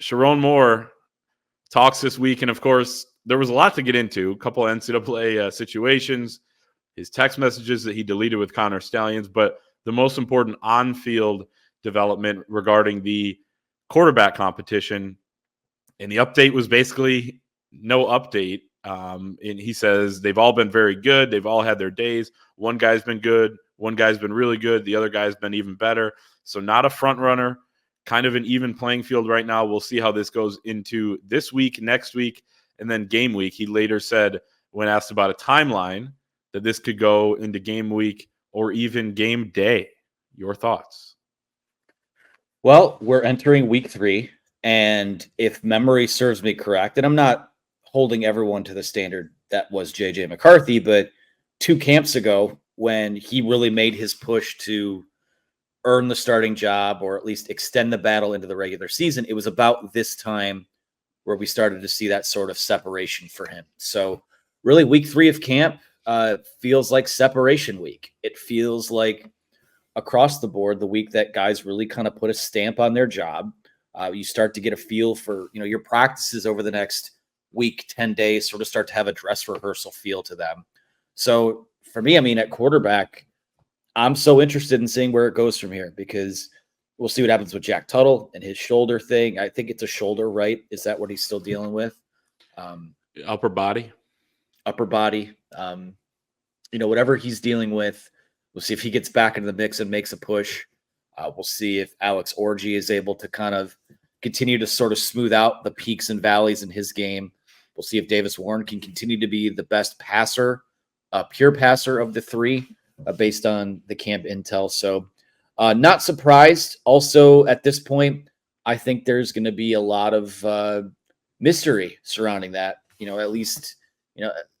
Sherrone Moore talks this week, and of course, there was a lot to get into. A couple of NCAA situations, his text messages that he deleted with Connor Stallions, but the most important on-field development regarding the quarterback competition. And the update was basically no update. And he says they've all been very good. They've all had their days. One guy's been good. One guy's been really good. The other guy's been even better. So not a front runner, kind of an even playing field right now. We'll see how this goes into this week, next week, and then game week. He later said, when asked about a timeline, that this could go into game week or even game day. Your thoughts? Well, we're entering week 3, and if memory serves me correct, and I'm not holding everyone to the standard that was J.J. McCarthy, but 2 camps ago, when he really made his push to earn the starting job or at least extend the battle into the regular season, it was about this time where we started to see that sort of separation for him. So really week 3 of camp feels like separation week. It feels like across the board, the week that guys really kind of put a stamp on their job. You start to get a feel for, your practices over the next week, 10 days, sort of start to have a dress rehearsal feel to them. So for me, at quarterback, I'm so interested in seeing where it goes from here, because we'll see what happens with Jack Tuttle and his shoulder thing. I think it's a shoulder, right? Is that what he's still dealing with? Upper body. Whatever he's dealing with, we'll see if he gets back into the mix and makes a push. We'll see if Alex Orji is able to kind of continue to sort of smooth out the peaks and valleys in his game. We'll see if Davis Warren can continue to be the best passer, pure passer of the 3, based on the camp intel. So not surprised. Also, at this point, I think there's going to be a lot of mystery surrounding that. At least,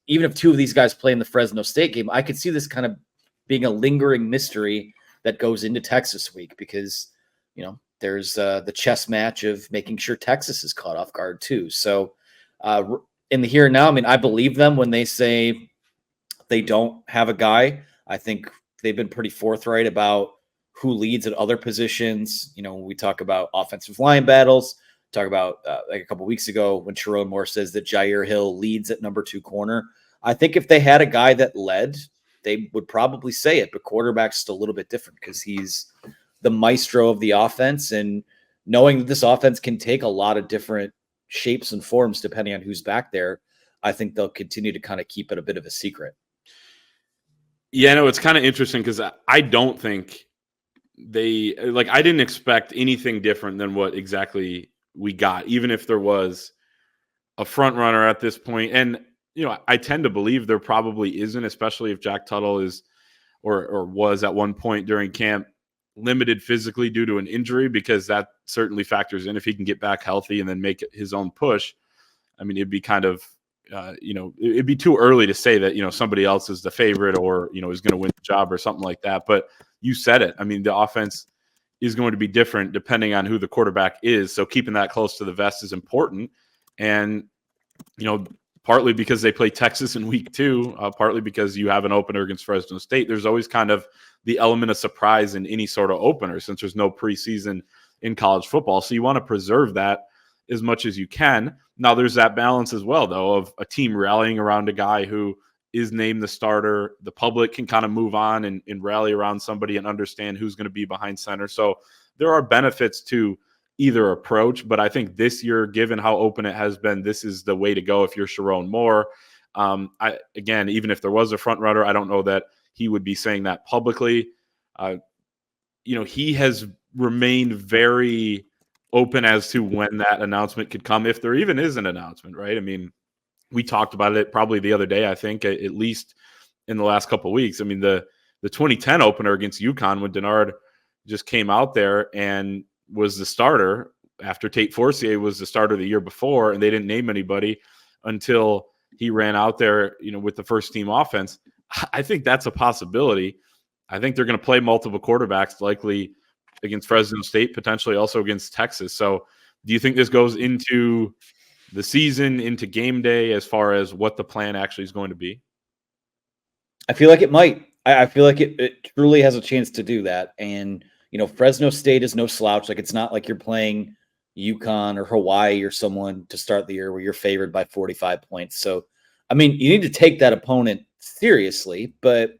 even if 2 of these guys play in the Fresno State game, I could see this kind of being a lingering mystery that goes into Texas week, because, there's the chess match of making sure Texas is caught off guard too. So in the here and now, I believe them when they say they don't have a guy. I think they've been pretty forthright about who leads at other positions. When we talk about offensive line battles, talk about like a couple weeks ago when Sherrone Moore says that Jair Hill leads at number 2 corner. I think if they had a guy that led, they would probably say it, but quarterback's still a little bit different because he's the maestro of the offense, and knowing that this offense can take a lot of different shapes and forms depending on who's back there, I think they'll continue to kind of keep it a bit of a secret. Yeah, no, it's kind of interesting because I don't think I didn't expect anything different than what exactly we got, even if there was a front runner at this point. And, I tend to believe there probably isn't, especially if Jack Tuttle is or was at one point during camp limited physically due to an injury, because that certainly factors in if he can get back healthy and then make his own push. It'd be kind of, it'd be too early to say that, somebody else is the favorite or, is going to win the job or something like that. But you said it. The offense is going to be different depending on who the quarterback is. So keeping that close to the vest is important. And, partly because they play Texas in week 2, partly because you have an opener against Fresno State. There's always kind of the element of surprise in any sort of opener since there's no preseason in college football. So you want to preserve that as much as you can. Now there's that balance as well, though, of a team rallying around a guy who is named the starter. The public can kind of move on and rally around somebody and understand who's going to be behind center. So there are benefits to either approach, but I think this year, given how open it has been, this is the way to go if you're Sherrone Moore. Again, even if there was a front runner, I don't know that he would be saying that publicly. He has remained very open as to when that announcement could come, if there even is an announcement, right? We talked about it probably the other day, I think, at least in the last couple of weeks. The 2010 opener against UConn, when Denard just came out there and was the starter after Tate Forcier was the starter the year before, and they didn't name anybody until he ran out there, with the first team offense. I think that's a possibility. I think they're going to play multiple quarterbacks, likely against Fresno State, potentially also against Texas. So do you think this goes into the season, into game day, as far as what the plan actually is going to be? I feel like it might. I feel like it truly has a chance to do that. And, Fresno State is no slouch. Like, it's not like you're playing UConn or Hawaii or someone to start the year where you're favored by 45 points. So, I mean, you need to take that opponent seriously, but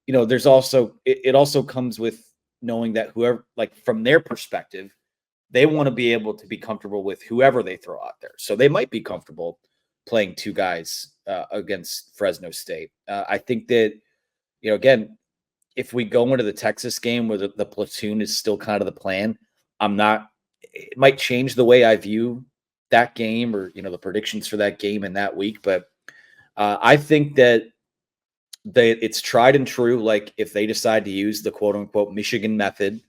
there's also it also comes with knowing that whoever, like from their perspective, they want to be able to be comfortable with whoever they throw out there. So they might be comfortable playing two guys against Fresno State. I think that, again, if we go into the Texas game where the platoon is still kind of the plan, it might change the way I view that game or, the predictions for that game in that week. But I think that it's tried and true. Like if they decide to use the quote unquote Michigan method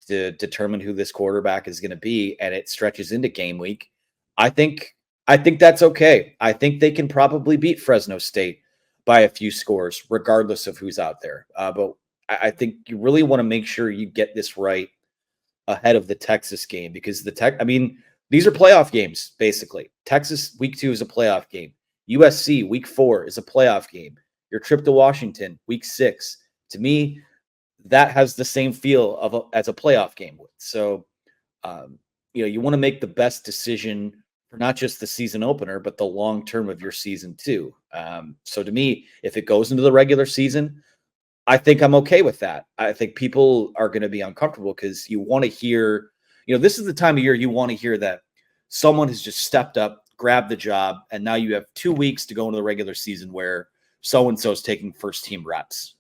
to determine who this quarterback is going to be, and it stretches into game week, I think that's okay. I think they can probably beat Fresno State by a few scores, regardless of who's out there. But I think you really want to make sure you get this right ahead of the Texas game, because these are playoff games, basically. Texas week 2 is a playoff game. USC week 4 is a playoff game. Your trip to Washington week 6, to me, that has the same feel as a playoff game would. So, you want to make the best decision for not just the season opener, but the long term of your season too. So to me, if it goes into the regular season, I think I'm okay with that. I think people are going to be uncomfortable because you want to hear, this is the time of year you want to hear that someone has just stepped up, grabbed the job, and now you have 2 weeks to go into the regular season where so-and-so is taking first team reps.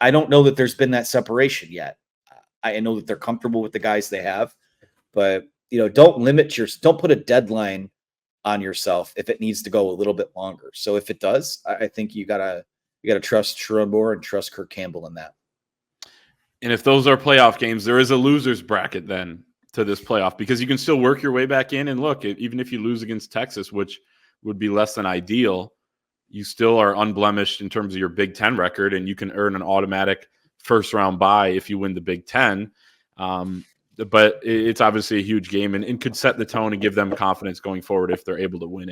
I don't know that there's been that separation yet. I know that they're comfortable with the guys they have, but don't put a deadline on yourself if it needs to go a little bit longer. So if it does, I think you gotta trust Sherrone Moore and trust Kirk Campbell in that. And if those are playoff games, there is a loser's bracket then to this playoff, because you can still work your way back in. And look, even if you lose against Texas, which would be less than ideal, you still are unblemished in terms of your Big Ten record, and you can earn an automatic first-round bye if you win the Big Ten. But it's obviously a huge game and could set the tone and give them confidence going forward if they're able to win it.